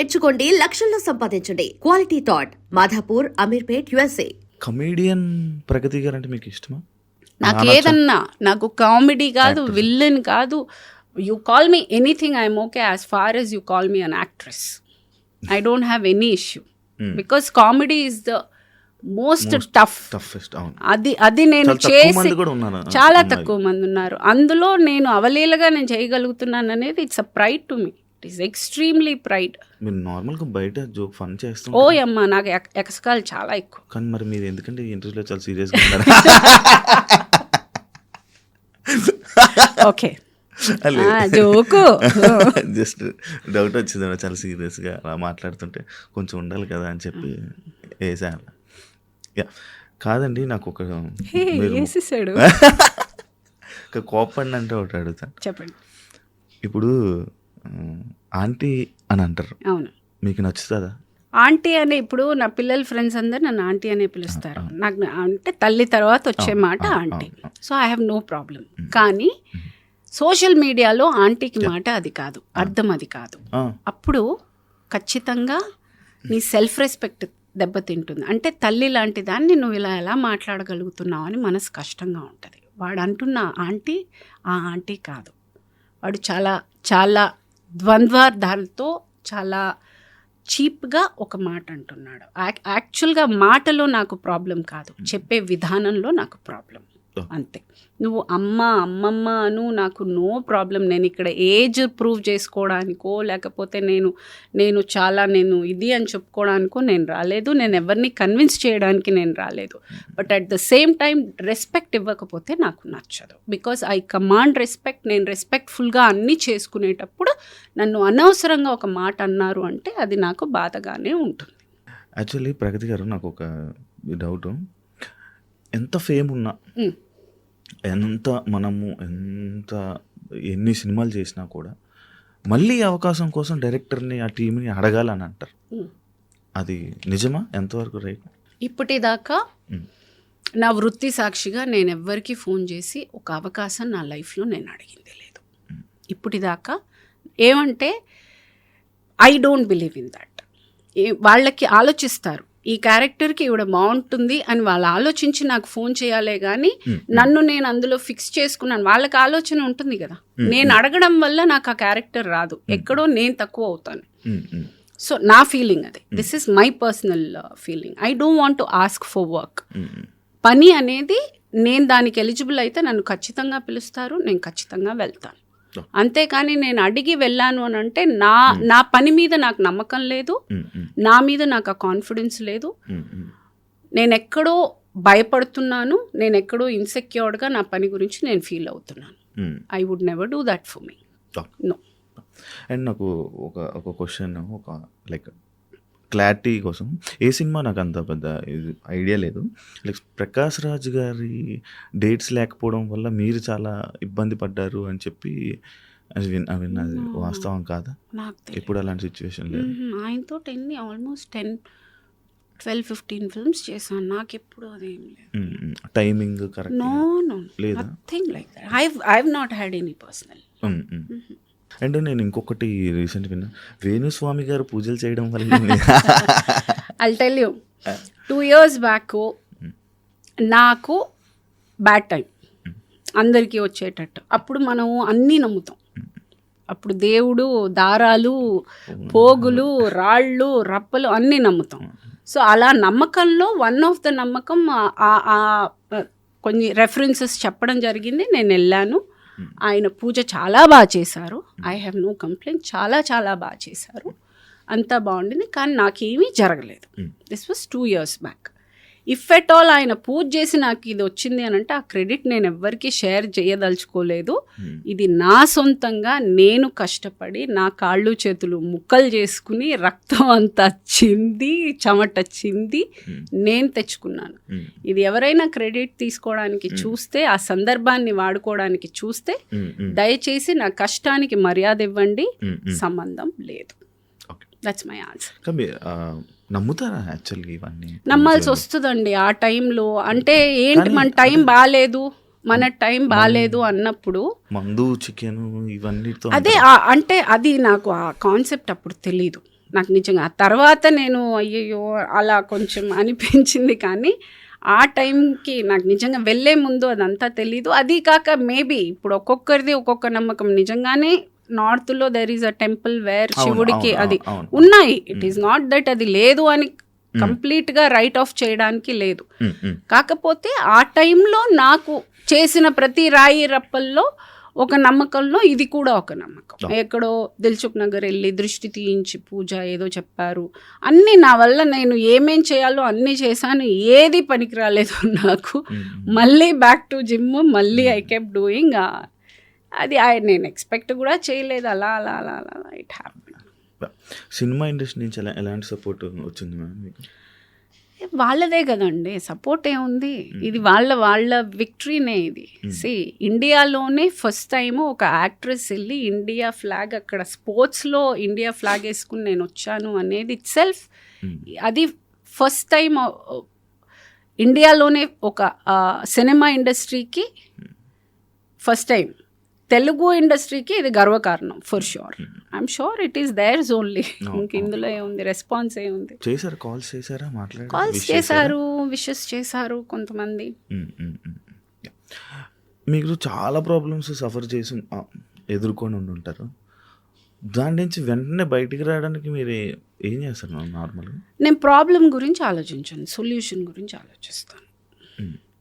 నేర్చుకోండి, లక్షల్లో సంపాదించండి. Quality thought Madhapur, Ameerpet, USA. Comedian Pragathi గారు అంటే మీకు ఇష్టమా? నాకు ఏదన్నా, నాకు కామెడీ కాదు, విల్లన్ కాదు, you call me anything, I'm okay as far as you call me an actress. I don't have any issue because comedy is the most toughest. అది నేను చేసి చాలా తక్కువ మంది ఉన్నారు. అందులో నేను అవలీలగా నేను చేయగలుగుతున్నాను అనేది it's a pride to me. It is extremely pride. మీరు నార్మల్గా బయట జోక్ ఫన్ చేస్తాం. ఓ అమ్మ, నాకు ఎకసకాలు చాలా ఎక్కువ. కానీ మరి మీరు ఎందుకంటే ఇంటర్వ్యూలో చాలా సీరియస్గా ఉన్నారు? ఓకే, జోకు జస్ట్ డౌట్ వచ్చింది, చాలా సీరియస్గా అలా మాట్లాడుతుంటే కొంచెం ఉండాలి కదా అని చెప్పి వేసాను. యా కాదండి, నాకు ఒక వేసేసాడు కోపండి అంటే ఒకటి అడుగుతాను. చెప్పండి. ఇప్పుడు ఆంటీ అని అంటారు, అవును, మీకు నచ్చుతుందా? ఆంటీ అనే, ఇప్పుడు నా పిల్లల ఫ్రెండ్స్ అందరు నన్ను ఆంటీ అనే పిలుస్తారు. నాకు అంటే తల్లి తర్వాత వచ్చే మాట aunty. So I have no problem. కానీ సోషల్ మీడియాలో ఆంటీకి మాట అది కాదు, అర్థం అది కాదు. అప్పుడు ఖచ్చితంగా నీ సెల్ఫ్ రెస్పెక్ట్ దెబ్బతింటుంది. అంటే తల్లి లాంటి దాన్ని నువ్వు ఇలా ఎలా మాట్లాడగలుగుతున్నావు అని మనసు కష్టంగా ఉంటుంది. వాడు అంటున్న ఆంటీ ఆ ఆంటీ కాదు, వాడు చాలా చాలా ద్వంద్వార్థాలతో చాలా చీప్గా ఒక మాట అంటున్నాడు. యాక్చువల్గా మాటలో నాకు ప్రాబ్లం కాదు, చెప్పే విధానంలో నాకు ప్రాబ్లం, అంతే. నువ్వు అమ్మమ్మ అను, నాకు నో ప్రాబ్లం. నేను ఇక్కడ ఏజ్ ప్రూవ్ చేసుకోవడానికో లేకపోతే నేను చాలా ఇది అని చెప్పుకోవడానికో నేను రాలేదు. నేను ఎవరిని కన్విన్స్ చేయడానికి నేను రాలేదు. But at the same time respect ఇవ్వకపోతే నాకు నచ్చదు. Because I command respect. నేను రెస్పెక్ట్ఫుల్గా అన్నీ చేసుకునేటప్పుడు నన్ను అనవసరంగా ఒక మాట అన్నారు అంటే అది నాకు బాధగానే ఉంటుంది. యాక్చువల్లీ ప్రగతి గారు, నాకు ఒక డౌట్. ఎంత ఫేమ్ ఉన్నా, ఎంత ఎన్ని సినిమాలు చేసినా కూడా మళ్ళీ అవకాశం కోసం డైరెక్టర్ని, ఆ టీంని అడగాలని అంటారు. అది నిజమా? ఎంతవరకు రైట్? ఇప్పటిదాకా నా వృత్తి సాక్షిగా నేను ఎవ్వరికి ఫోన్ చేసి ఒక అవకాశం నా లైఫ్లో నేను అడిగింది లేదు ఇప్పటిదాకా. ఏమంటే I don't believe in that. వాళ్ళకి ఆలోచిస్తారు, ఈ క్యారెక్టర్కి ఇవిడ బాగుంటుంది అని వాళ్ళు ఆలోచించి నాకు ఫోన్ చేయాలే కానీ నన్ను నేను అందులో ఫిక్స్ చేసుకున్నాను. వాళ్ళకి ఆలోచన ఉంటుంది కదా, నేను అడగడం వల్ల నాకు ఆ క్యారెక్టర్ రాదు, ఎక్కడో నేను తక్కువ అవుతాను. సో నా ఫీలింగ్ అది. This is my personal feeling. I don't want to ask for work. పని అనేది నేను దానికి ఎలిజిబుల్ అయితే నన్ను ఖచ్చితంగా పిలుస్తారు, నేను ఖచ్చితంగా వెళ్తాను. అంతేకాని నేను అడిగి వెళ్ళాను అని అంటే నా పని మీద నాకు నమ్మకం లేదు, నా మీద నాకు ఆ కాన్ఫిడెన్స్ లేదు, నేను ఎక్కడో భయపడుతున్నాను, నేను ఎక్కడో ఇన్సెక్యూర్డ్గా నా పని గురించి నేను ఫీల్ అవుతున్నాను. I would never do that for me. No. And నాకు ఒక క్వశ్చన్, ఒక లైక్ క్లారిటీ కోసం. ఏ సినిమా నాకు అంత పెద్ద ఐడియా లేదు. లైక్ ప్రకాష్ రాజ్ గారి డేట్స్ లేకపోవడం వల్ల మీరు చాలా ఇబ్బంది పడ్డారు అని చెప్పి అది వాస్తవం కాదా? ఇప్పుడు అలాంటి సిచ్యువేషన్ లేదు. ఆయనతో ఆల్మోస్ట్ 10-12-15 ఫిల్మ్స్ చేశాను. నాకు ఎప్పుడు అదేం లేదు. Timing correct? నో లేదా? Nothing like that. I have not had any personal. And నేను ఇంకొకటి రీసెంట్ విన్నా, వేణుస్వామి గారు పూజలు చేయడం వల్ల I'll tell you, 2 years back నాకు బ్యాడ్ టైం అందరికీ వచ్చేటట్టు. అప్పుడు మనం అన్నీ నమ్ముతాం. అప్పుడు దేవుడు, దారాలు, పోగులు, రాళ్ళు, రప్పలు అన్నీ నమ్ముతాం. సో అలా నమ్మకంలో వన్ ఆఫ్ ద నమ్మకం కొన్ని రెఫరెన్సెస్ చెప్పడం జరిగింది. నేను వెళ్ళాను. ఆయన పూజ చాలా బాగా చేశారు. I have no complaint. చాలా చాలా బాగా చేశారు, అంతా బాగుండింది. కానీ నాకేమీ జరగలేదు. This was 2 years back. If at all ఆయన పూజ చేసి నాకు ఇది వచ్చింది అని అంటే ఆ క్రెడిట్ నేను ఎవ్వరికీ షేర్ చేయదలుచుకోలేదు. ఇది నా సొంతంగా నేను కష్టపడి నా కాళ్ళు చేతులు ముక్కలు చేసుకుని రక్తం అంతా చింది చెమట చింది నేను తెచ్చుకున్నాను. ఇది ఎవరైనా క్రెడిట్ తీసుకోవడానికి చూస్తే, ఆ సందర్భాన్ని వాడుకోవడానికి చూస్తే దయచేసి నా కష్టానికి మర్యాద ఇవ్వండి, సంబంధం లేదు. That's my answer. నమ్ముతారా యాక్చువల్గా ఇవన్నీ? నమ్మాల్సి వస్తుందండి ఆ టైంలో. అంటే ఏంటి, మన టైం బాగాలేదు, మన టైం బాగాలేదు అన్నప్పుడు మందు చికెన్ ఇవన్నీతో అదే అంటే అది నాకు ఆ కాన్సెప్ట్ అప్పుడు తెలీదు నాకు నిజంగా. ఆ తర్వాత నేను అయ్యయ్యో అలా కొంచెం అనిపించింది, కానీ ఆ టైంకి నాకు నిజంగా వెళ్ళే ముందు అదంతా తెలీదు. అది కాక మేబీ ఇప్పుడు ఒక్కొక్కరిది ఒక్కొక్క నమ్మకం. నిజంగానే నార్త్లో there is a temple where శివుడికి అది ఉన్నాయి. ఇట్ ఈస్ నాట్ దట్ అది లేదు అని కంప్లీట్గా రైట్ ఆఫ్ చేయడానికి లేదు. కాకపోతే ఆ టైంలో నాకు చేసిన ప్రతి రాయి రప్పల్లో ఒక నమ్మకంలో ఇది కూడా ఒక నమ్మకం. ఎక్కడో దిల్సుఖ్ నగర్ వెళ్ళి దృష్టి తీయించి పూజ ఏదో చెప్పారు, అన్నీ నా వల్ల నేను ఏమేం చేయాలో అన్నీ చేశాను, ఏది పనికి రాలేదు నాకు. మళ్ళీ బ్యాక్ టు జిమ్, మళ్ళీ ఐ కెప్ డూయింగ్. అది నేను ఎక్స్పెక్ట్ కూడా చేయలేదు. అలా అలా అలా అలా ఇట్ హ్యాపెన్. సినిమా ఇండస్ట్రీ నుంచి ఎలాంటి సపోర్ట్ వచ్చింది మ్యామ్ మీకు? వాళ్ళదే కదండి సపోర్ట్ ఏముంది, ఇది వాళ్ళ విక్టరీనే ఇది. ఇండియాలోనే ఫస్ట్ టైం ఒక యాక్ట్రెస్ వెళ్ళి ఇండియా ఫ్లాగ్ అక్కడ స్పోర్ట్స్లో ఇండియా ఫ్లాగ్ వేసుకుని నేను వచ్చాను అనేది ఇట్ సెల్ఫ్, అది ఫస్ట్ టైం ఇండియాలోనే ఒక సినిమా ఇండస్ట్రీకి ఫస్ట్ టైం. తెలుగు ఇండస్ట్రీకి ఇది గర్వకారణం for sure. I'm sure it is there's only. ఇంక ఇందులో ఏముంది, రెస్పాన్స్ ఏముంది. చేశారు కాల్స్ చేశారా, కాల్స్ చేశారు, విషెస్ చేశారు కొంతమంది. మీరు చాలా ప్రాబ్లమ్స్ సఫర్ చేసి ఎదుర్కొని ఉంటారు, దాని నుంచి వెంటనే బయటికి రావడానికి మీరు ఏం చేస్తారు నార్మల్గా? నేను ప్రాబ్లం గురించి ఆలోచించాను, సొల్యూషన్ గురించి ఆలోచిస్తాను.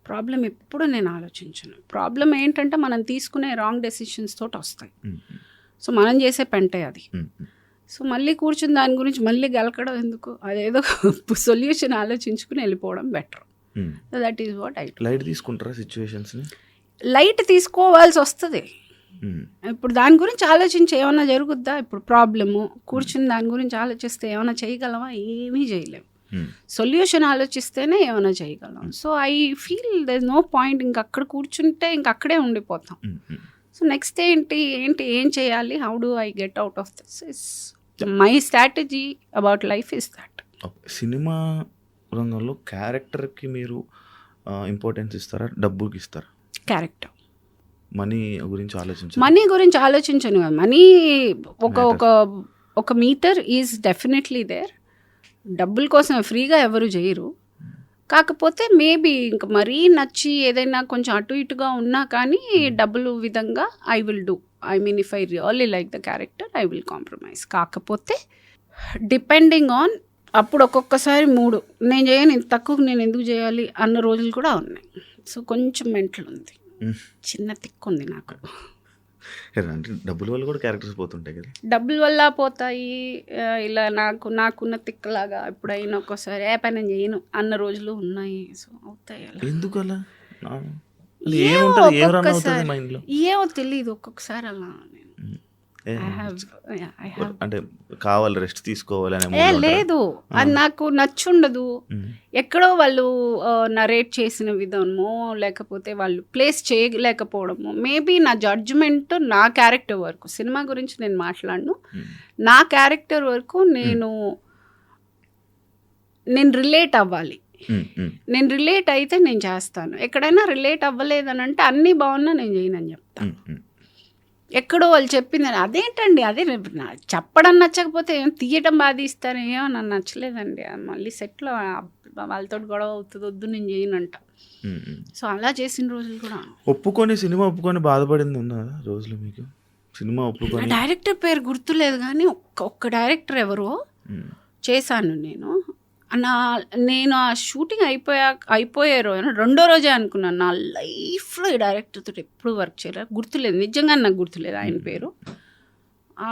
ప్రాబ్లం ఎప్పుడు నేను ఆలోచించను. ప్రాబ్లం ఏంటంటే మనం తీసుకునే రాంగ్ డెసిషన్స్ తోటి వస్తాయి. సో మనం చేసే పెంటే అది. సో మళ్ళీ కూర్చుని దాని గురించి మళ్ళీ గెలకడం ఎందుకు, అదేదో సొల్యూషన్ ఆలోచించుకుని వెళ్ళిపోవడం better. That is what I. Light తీసుకుంటారా సిచ్యువేషన్స్ని? లైట్ తీసుకోవాల్సి వస్తుంది. ఇప్పుడు దాని గురించి ఆలోచించి ఏమైనా జరుగుద్దా? ఇప్పుడు ప్రాబ్లము కూర్చుని దాని గురించి ఆలోచిస్తే ఏమైనా చేయగలమా? ఏమీ చేయలేము. సొల్యూషన్ ఆలోచిస్తేనే ఏమైనా చేయగలం. So I feel there is no point. ఇంక అక్కడ కూర్చుంటే ఇంక అక్కడే ఉండిపోతాం. సో నెక్స్ట్ ఏం చేయాలి, how do I get out of this is my strategy about life is that. Cinema రంగంలో క్యారెక్టర్కి మీరు ఇంపార్టెన్స్ ఇస్తారా, డబ్బుకి ఇస్తారా? క్యారెక్టర్. మనీ గురించి ఆలోచించను కదా. మనీ ఒక మీటర్ ఈజ్ డెఫినెట్లీ దేర్. డబ్బుల కోసం ఫ్రీగా ఎవరు చేయరు. కాకపోతే మేబీ ఇంకా మరీ నచ్చి ఏదైనా కొంచెం అటు ఇటుగా ఉన్నా కానీ డబ్బులు విధంగా I will do. I mean if I really like the character I will compromise. కాకపోతే డిపెండింగ్ ఆన్ అప్పుడు ఒక్కొక్కసారి మూడు, నేను చేయను ఇంత తక్కువ నేను ఎందుకు చేయాలి అన్న రోజులు కూడా ఉన్నాయి. సో కొంచెం మెంటల్ ఉంది, చిన్న తిక్కు ఉంది నాకు. అంటే డబ్బుల వల్ల కూడా క్యారెక్టర్స్ పోతుంటాయి కదా. డబ్బుల వల్ల పోతాయి. ఇలా నాకున్న తిక్కలాగా ఎప్పుడైనా ఒక్కోసారి ఏ పని చేయను అన్న రోజులు ఉన్నాయి. సో అవుతాయి అలా. ఎందుకు అలా? ఏమో తెలియదు ఒక్కొక్కసారి అలా. అంటే కావాలి రెస్ట్ తీసుకోవాలి లేదు, అది నాకు నచ్చుండదు. ఎక్కడో వాళ్ళు నరేట్ చేసిన విధమో లేకపోతే వాళ్ళు ప్లేస్ చేయలేకపోవడము. మేబీ నా జడ్జ్మెంట్ నా క్యారెక్టర్ వరకు, సినిమా గురించి నేను మాట్లాడను, నా క్యారెక్టర్ వరకు నేను రిలేట్ అవ్వాలి. నేను రిలేట్ అయితే నేను చేస్తాను. ఎక్కడైనా రిలేట్ అవ్వలేదని అంటే అన్నీ బాగున్నా నేను చేయనని చెప్తాను. ఎక్కడో వాళ్ళు చెప్పింది అదేంటండి, అదే చెప్పడం నచ్చకపోతే ఏం తీయటం బాధ ఇస్తారు, ఏమో నన్ను నచ్చలేదండి, మళ్ళీ సెట్లో వాళ్ళతో గొడవ అవుతుంది, వద్దు నేను చేయనంట. సో అలా చేసిన రోజులు కూడా. సినిమా ఒప్పుకొని బాధపడింది ఉన్నదా రోజులు మీకు? సినిమా ఒప్పుకొని డైరెక్టర్ పేరు గుర్తులేదు కానీ ఒక్క డైరెక్టర్ ఎవరో చేశాను నేను ఆ షూటింగ్ అయిపోయే రోజు రెండో రోజే అనుకున్నాను నా లైఫ్లో ఈ డైరెక్టర్తో ఎప్పుడు వర్క్ చేయలేదు, గుర్తులేదు, నిజంగా నాకు గుర్తులేదు ఆయన పేరు. ఆ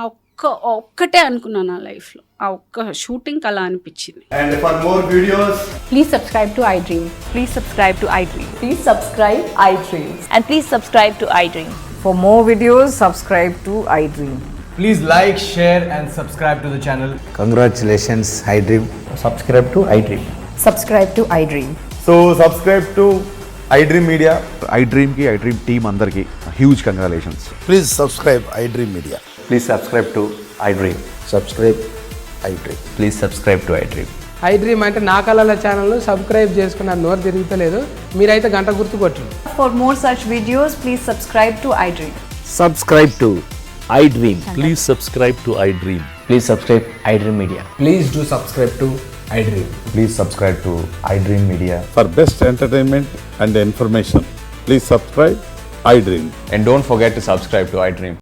ఒక్కటే అనుకున్నాను నా లైఫ్లో, ఆ ఒక్క షూటింగ్ అలా అనిపించింది. And for more videos, please subscribe to iDream. Please subscribe to iDream. Please subscribe iDream. And please subscribe to iDream. For more videos, subscribe to iDream. please like, share and subscribe to the channel. Congratulations, iDream. Subscribe to iDream. Subscribe to iDream. So subscribe to iDream Media. iDream ki iDream team andarki huge congratulations. Please subscribe iDream Media. Please subscribe to iDream. Subscribe iDream. Please subscribe to iDream. I dream అంటే నా కళల channel subscribe చేసుకున్న నోరు తిరుగుతలేదు, మీరైతే గంట గుర్తు కొట్టండి. For more such videos, please subscribe to iDream. Subscribe to iDream. Please subscribe to iDream. Please subscribe iDream Media. Please do subscribe to iDream. Please subscribe to iDream Media. For best entertainment and information, please subscribe iDream. And don't forget to subscribe to iDream.